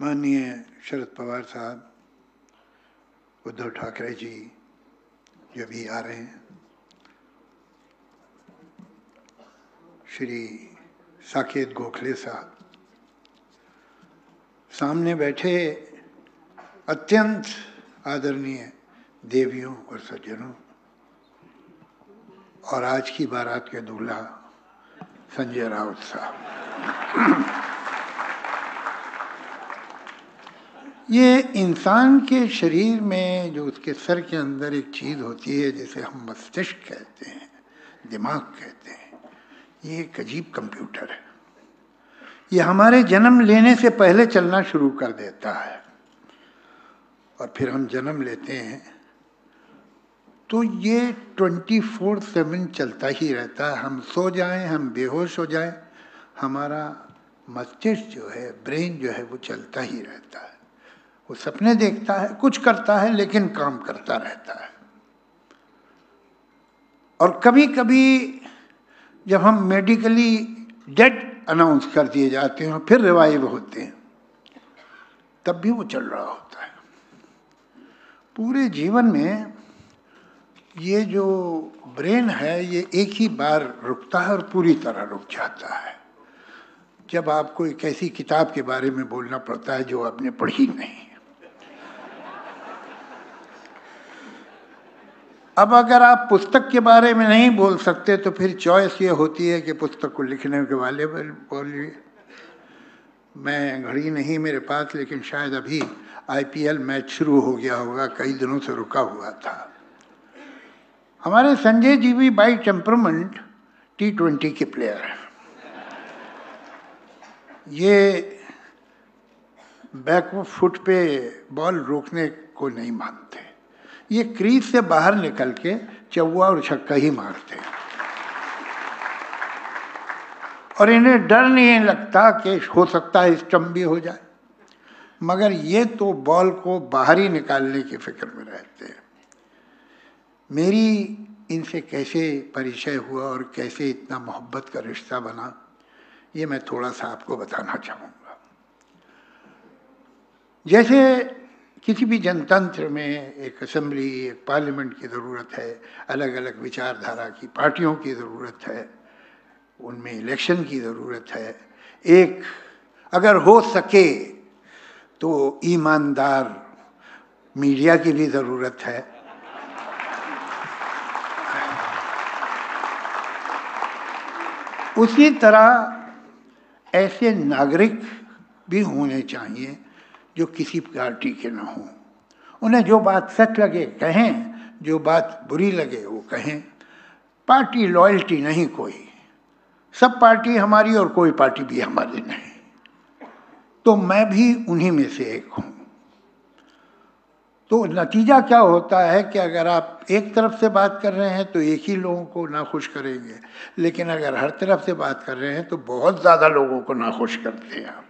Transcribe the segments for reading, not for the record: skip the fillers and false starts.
माननीय शरद पवार साहब, उद्धव ठाकरे जी जो भी आ रहे हैं, श्री साकेत गोखले साहब, सामने बैठे अत्यंत आदरणीय देवियों और सज्जनों, और आज की बारात के दूल्हा संजय राउत साहब। ये इंसान के शरीर में जो उसके सर के अंदर एक चीज़ होती है जिसे हम मस्तिष्क कहते हैं, दिमाग कहते हैं, ये एक अजीब कंप्यूटर है। ये हमारे जन्म लेने से पहले चलना शुरू कर देता है और फिर हम जन्म लेते हैं तो ये 24/7 चलता ही रहता है। हम सो जाएं, हम बेहोश हो जाएं, हमारा मस्तिष्क जो है, ब्रेन जो है, वो चलता ही रहता है। वो सपने देखता है, कुछ करता है, लेकिन काम करता रहता है। और कभी कभी जब हम मेडिकली डेड अनाउंस कर दिए जाते हैं, फिर रिवाइव होते हैं, तब भी वो चल रहा होता है। पूरे जीवन में ये जो ब्रेन है, ये एक ही बार रुकता है और पूरी तरह रुक जाता है, जब आपको एक ऐसी किताब के बारे में बोलना पड़ता है जो आपने पढ़ी नहीं। अब अगर आप पुस्तक के बारे में नहीं बोल सकते तो फिर चॉइस ये होती है कि पुस्तक को लिखने के वाले बोलिए। मैं घड़ी नहीं मेरे पास, लेकिन शायद अभी IPL मैच शुरू हो गया होगा, कई दिनों से रुका हुआ था। हमारे संजय जी भी बाई टेम्परामेंट T20 के प्लेयर हैं। ये बैक फुट पे बॉल रोकने को नहीं मानते, ये क्रीज से बाहर निकल के चौवा और छक्का ही मारते हैं, और इन्हें डर नहीं लगता कि हो सकता है स्टंप भी हो जाए, मगर ये तो बॉल को बाहर ही निकालने की फिक्र में रहते हैं। मेरी इनसे कैसे परिचय हुआ और कैसे इतना मोहब्बत का रिश्ता बना, ये मैं थोड़ा सा आपको बताना चाहूँगा। जैसे किसी भी जनतंत्र में एक असेंबली, एक पार्लियामेंट की ज़रूरत है, अलग अलग विचारधारा की पार्टियों की ज़रूरत है, उनमें इलेक्शन की ज़रूरत है, एक अगर हो सके तो ईमानदार मीडिया की भी ज़रूरत है। उसी तरह ऐसे नागरिक भी होने चाहिए जो किसी पार्टी के न हों। उन्हें जो बात सच लगे कहें, जो बात बुरी लगे वो कहें। पार्टी लॉयल्टी नहीं कोई, सब पार्टी हमारी और कोई पार्टी भी हमारी नहीं, तो मैं भी उन्हीं में से एक हूँ। तो नतीजा क्या होता है कि अगर आप एक तरफ से बात कर रहे हैं तो एक ही लोगों को नाखुश करेंगे, लेकिन अगर हर तरफ से बात कर रहे हैं तो बहुत ज़्यादा लोगों को नाखुश करते हैं।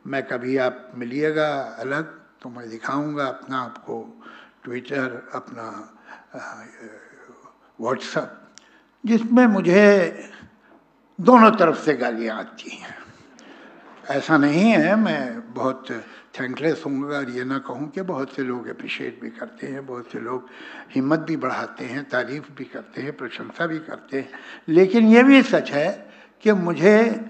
मैं कभी आप मिलिएगा अलग तो मैं दिखाऊंगा अपना आपको ट्विटर, अपना व्हाट्सएप, जिसमें मुझे दोनों तरफ से गालियाँ आती हैं। ऐसा नहीं है, मैं बहुत थैंकलेस हूँगा और ये ना कहूँ कि बहुत से लोग अप्रिशिएट भी करते हैं, बहुत से लोग हिम्मत भी बढ़ाते हैं, तारीफ भी करते हैं, प्रशंसा भी करते हैं, लेकिन ये भी सच है कि मुझे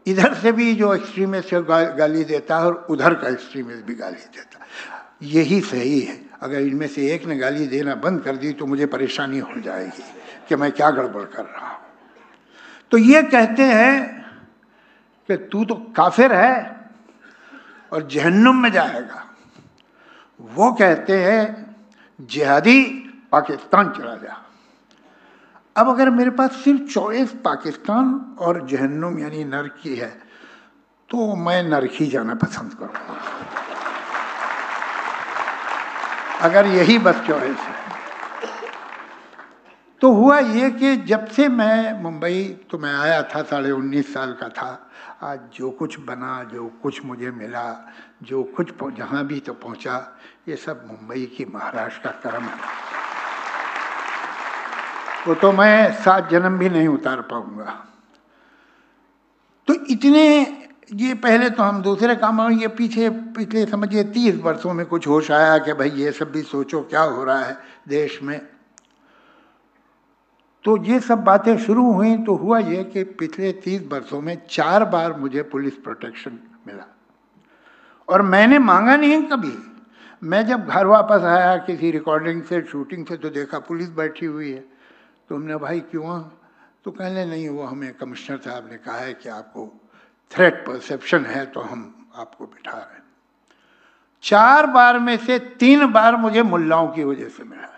इधर से भी जो एक्सट्रीमिस्ट गाली देता है और उधर का एक्सट्रीमिस्ट भी गाली देता है। यही सही है। अगर इनमें से एक ने गाली देना बंद कर दी तो मुझे परेशानी हो जाएगी कि मैं क्या गड़बड़ कर रहा हूँ। तो ये कहते हैं कि तू तो काफिर है और जहन्नुम में जाएगा। वो कहते हैं जिहादी, पाकिस्तान चला जा। अब अगर मेरे पास सिर्फ चॉइस पाकिस्तान और जहन्नुम यानी नरक की है तो मैं नरक ही जाना पसंद करूँगा, अगर यही बस चॉइस है। तो हुआ ये कि जब से मैं मुंबई, तो मैं आया था 19.5 साल का था, आज जो कुछ बना, जो कुछ मुझे मिला, जो कुछ जहाँ भी तो पहुँचा, ये सब मुंबई की, महाराष्ट्र का कर्म है। वो तो मैं 7 जन्म भी नहीं उतार पाऊंगा। तो इतने ये पहले तो हम दूसरे काम में, ये पीछे पिछले समझिए 30 वर्षों में कुछ होश आया कि भाई ये सब भी सोचो क्या हो रहा है देश में। तो ये सब बातें शुरू हुई तो हुआ ये कि पिछले 30 वर्षों में 4 बार मुझे पुलिस प्रोटेक्शन मिला और मैंने मांगा नहीं कभी। मैं जब घर वापस आया किसी रिकॉर्डिंग से, शूटिंग से, तो देखा पुलिस बैठी हुई है। तो हमने भाई क्यों? तो कहने नहीं, वो हमें कमिश्नर साहब ने कहा है कि आपको थ्रेट परसेप्शन है तो हम आपको बिठा रहे हैं। 4 बार में से 3 बार मुझे मुल्लाओं की वजह से मिला।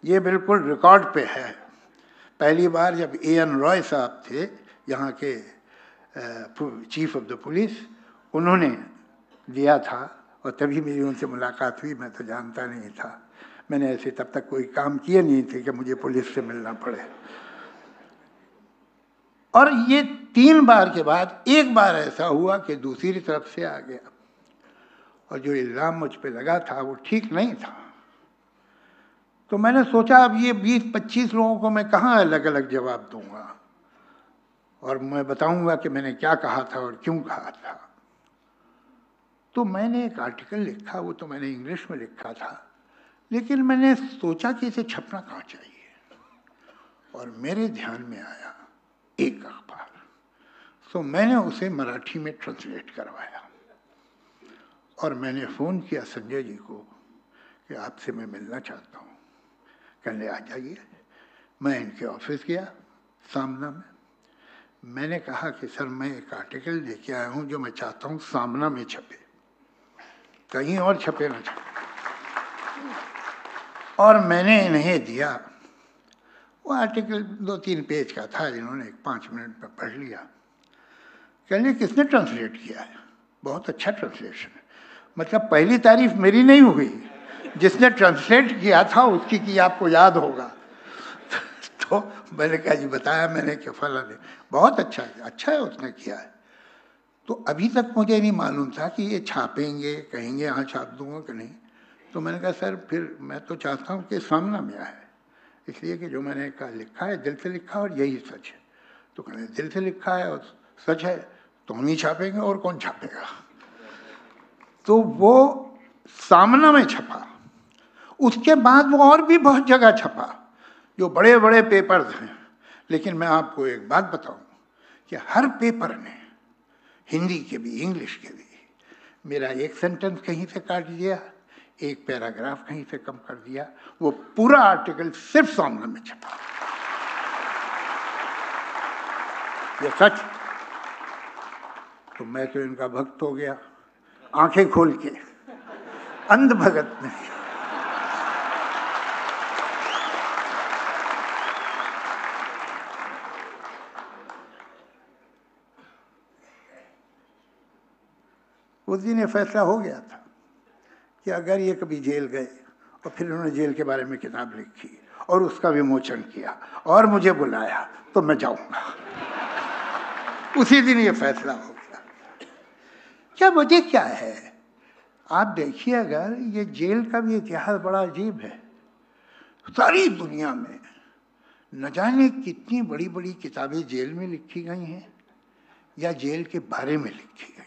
ये बिल्कुल रिकॉर्ड पे है। पहली बार जब एएन रॉय साहब थे यहाँ के चीफ ऑफ द पुलिस, उन्होंने दिया था और तभी मेरी उनसे मुलाकात हुई। मैं तो जानता नहीं था, मैंने ऐसे तब तक कोई काम किए नहीं थे कि मुझे पुलिस से मिलना पड़े। और ये 3 बार के बाद एक बार ऐसा हुआ कि दूसरी तरफ से आ गया और जो इल्ज़ाम मुझ पे लगा था वो ठीक नहीं था। तो मैंने सोचा अब ये 20-25 लोगों को मैं कहाँ अलग अलग जवाब दूंगा और मैं बताऊंगा कि मैंने क्या कहा था और क्यों कहा था। तो मैंने एक आर्टिकल लिखा, वो तो मैंने इंग्लिश में लिखा था, लेकिन मैंने सोचा कि इसे छपना कहाँ चाहिए और मेरे ध्यान में आया एक अखबार। तो मैंने उसे मराठी में ट्रांसलेट करवाया और मैंने फ़ोन किया संजय जी को कि आपसे मैं मिलना चाहता हूँ, कहने आ जाइए। मैं इनके ऑफिस गया सामना में। मैंने कहा कि सर मैं एक आर्टिकल लेके आया हूँ जो मैं चाहता हूँ सामना में छपे, कहीं और छपे ना छपे। और मैंने इन्हें दिया। वो आर्टिकल 2-3 पेज का था, इन्होंने 5 मिनट में पढ़ लिया। कहने किसने ट्रांसलेट किया है? बहुत अच्छा ट्रांसलेशन है। मतलब पहली तारीफ मेरी नहीं हुई, जिसने ट्रांसलेट किया था उसकी की, आपको याद होगा। तो मैंने कहा जी बताया मैंने कि फला ने, बहुत अच्छा है, अच्छा है उसने किया है। तो अभी तक मुझे नहीं मालूम था कि ये छापेंगे, कहेंगे हाँ छाप दूंगा कि नहीं। तो मैंने कहा सर फिर मैं तो चाहता हूँ कि सामना में आए, इसलिए कि जो मैंने कहा लिखा है दिल से लिखा और यही सच है। तो कहने दिल से लिखा है और सच है तो हम ही छापेंगे और कौन छापेगा। तो वो सामना में छपा। उसके बाद वो और भी बहुत जगह छपा जो बड़े बड़े पेपर्स हैं। लेकिन मैं आपको एक बात बताऊं कि हर पेपर ने, हिंदी के भी इंग्लिश के भी, मेरा एक सेंटेंस कहीं से काट दिया, एक पैराग्राफ कहीं से कम कर दिया। वो पूरा आर्टिकल सिर्फ सामने में छपा। ये सच। तो मैं तो इनका भक्त हो गया, आंखें खोल के, अंध भगत नहीं। उस दिन ये फैसला हो गया था कि अगर ये कभी जेल गए और फिर उन्होंने जेल के बारे में किताब लिखी और उसका विमोचन किया और मुझे बुलाया तो मैं जाऊंगा। उसी दिन ये फैसला हो गया। क्या वजह क्या है? आप देखिए, अगर ये जेल का भी इतिहास बड़ा अजीब है। सारी दुनिया में न जाने कितनी बड़ी बड़ी किताबें जेल में लिखी गई हैं या जेल के बारे में लिखी गई।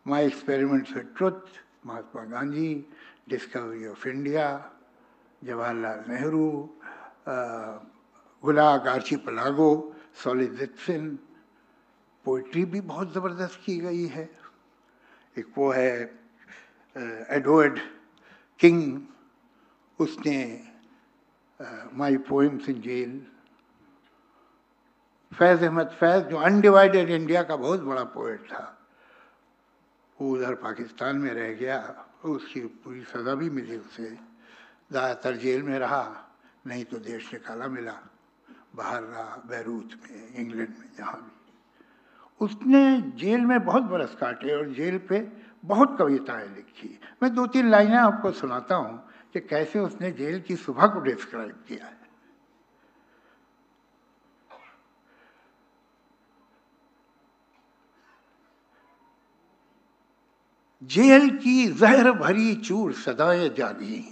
My Experiments with Truth, Mahatma Gandhi, Discovery of India, Jawaharlal Nehru, Gulag Archipelago, Solzhenitsyn. Poetry भी बहुत ज़बरदस्त की गई है। एक वो है एडवर्ड किंग, उसने माई पोएम्स इन जेल। फैज़ अहमद फैज़ जो अनडिवाइडेड इंडिया का बहुत बड़ा पोएट था, वो उधर पाकिस्तान में रह गया, उसकी पूरी सज़ा भी मिली उसे, ज़्यादातर जेल में रहा, नहीं तो देश निकाला मिला, बाहर रहा, बैरूत में, इंग्लैंड में, जहाँ भी। उसने जेल में बहुत बरस काटे और जेल पे बहुत कविताएं लिखी। मैं 2-3 लाइनें आपको सुनाता हूँ कि कैसे उसने जेल की सुबह को डिस्क्राइब किया है। जेल की जहर भरी चूर सदाएं जागी,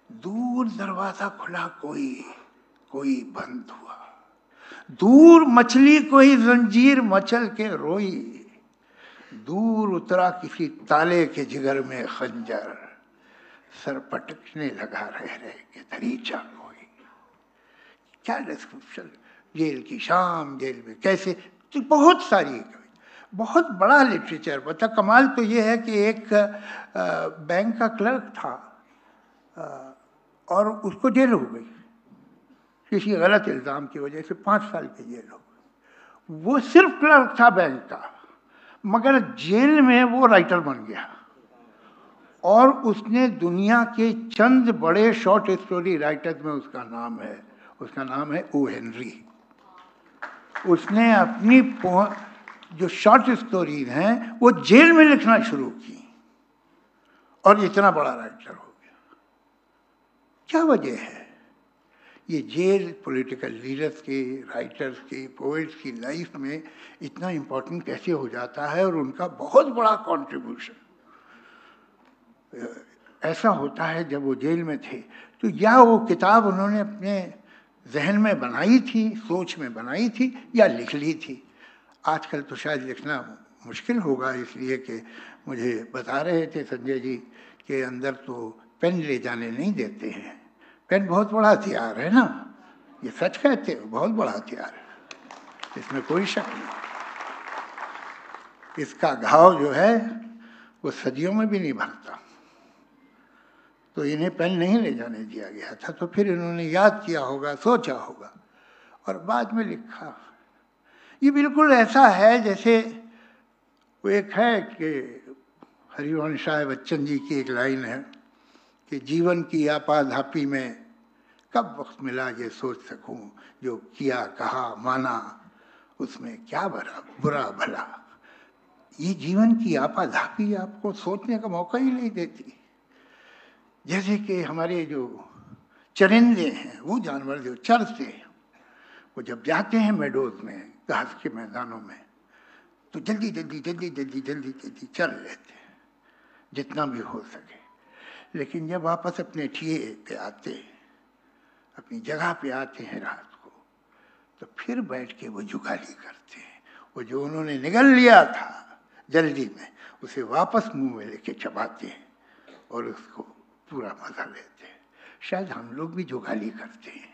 दूर दरवाजा खुला कोई कोई बंद हुआ। दूर मछली कोई जंजीर मचल के रोई, दूर उतरा किसी ताले के जिगर में खंजर, सर पटकने लगा रह के दरीचा कोई। क्या डिस्क्रिप्शन, जेल की शाम, जेल में कैसे, तो बहुत सारी, बहुत बड़ा लिटरेचर। बता कमाल तो ये है कि एक बैंक का क्लर्क था और उसको जेल हो गई किसी गलत इल्ज़ाम की वजह से, 5 साल की जेल हो गई। वो सिर्फ क्लर्क था बैंक का, मगर जेल में वो राइटर बन गया और उसने दुनिया के चंद बड़े शॉर्ट स्टोरी राइटर्स में उसका नाम है ओ हेनरी। उसने अपनी जो शॉर्ट स्टोरीज हैं वो जेल में लिखना शुरू की और इतना बड़ा राइटर हो गया। क्या वजह है? ये जेल पॉलिटिकल लीडर्स के, राइटर्स के, पोएट्स की लाइफ में इतना इम्पोर्टेंट कैसे हो जाता है और उनका बहुत बड़ा कंट्रीब्यूशन ऐसा होता है। जब वो जेल में थे तो या वो किताब उन्होंने अपने जहन में बनाई थी, सोच में बनाई थी, या लिख ली थी। आजकल तो शायद लिखना मुश्किल होगा, इसलिए कि मुझे बता रहे थे संजय जी के अंदर तो पेन ले जाने नहीं देते हैं। पेन बहुत बड़ा हथियार है ना, ये सच कहते हैं, बहुत बड़ा हथियार है, इसमें कोई शक नहीं। इसका घाव जो है वो सदियों में भी नहीं भरता। तो इन्हें पेन नहीं ले जाने दिया गया था, तो फिर इन्होंने याद किया होगा, सोचा होगा और बाद में लिखा। ये बिल्कुल ऐसा है जैसे वो एक है कि हरिवंश राय बच्चन जी की एक लाइन है कि जीवन की आपाधापी में कब वक्त मिला ये सोच सकूं, जो किया कहा माना उसमें क्या बुरा भला। ये जीवन की आपाधापी आपको सोचने का मौका ही नहीं देती। जैसे कि हमारे जो चरिंदे हैं, वो जानवर जो चरते हैं, वो जब जाते हैं मेडोज में, घास के मैदानों में, तो जल्दी जल्दी जल्दी जल्दी जल्दी जल्दी चल लेते हैं जितना भी हो सके। लेकिन जब वापस अपने ठिये पे आते, अपनी जगह पे आते हैं रात को, तो फिर बैठ के वो जुगाली करते हैं। वो जो उन्होंने निगल लिया था जल्दी में, उसे वापस मुंह में लेके चबाते हैं और उसको पूरा मजा लेते हैं। शायद हम लोग भी जुगाली करते हैं।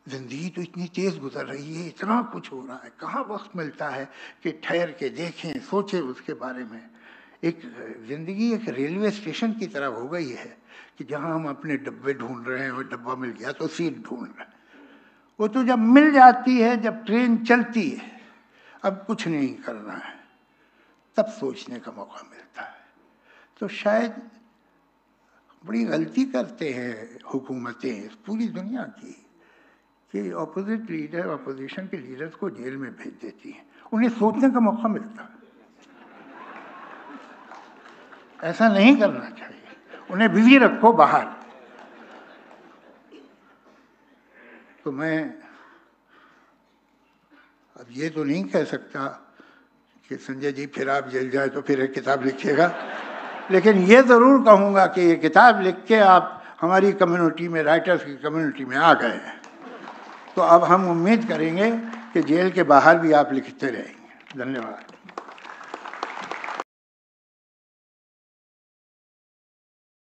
जिंदगी तो इतनी तेज गुजर रही है, इतना कुछ हो रहा है, कहाँ वक्त मिलता है कि ठहर के देखें, सोचें उसके बारे में। एक जिंदगी एक रेलवे स्टेशन की तरह हो गई है कि जहाँ हम अपने डब्बे ढूंढ रहे हैं और डब्बा मिल गया तो सीट ढूंढ रहे हैं। वो तो जब मिल जाती है, जब ट्रेन चलती है, अब कुछ नहीं करना है, तब सोचने का मौका मिलता है। तो शायद बड़ी गलती करते हैं हुकूमतें पूरी दुनिया की कि अपोजिट लीडर, अपोजिशन के लीडर्स को जेल में भेज देती हैं, उन्हें सोचने का मौका मिलता है। ऐसा नहीं करना चाहिए, उन्हें बिजी रखो बाहर। तो मैं अब ये तो नहीं कह सकता कि संजय जी फिर आप जेल जाए तो फिर एक किताब लिखिएगा, लेकिन ये ज़रूर कहूँगा कि ये किताब लिख के आप हमारी कम्युनिटी में, राइटर्स की कम्युनिटी में आ गए हैं, तो अब हम उम्मीद करेंगे कि जेल के बाहर भी आप लिखते रहेंगे। धन्यवाद।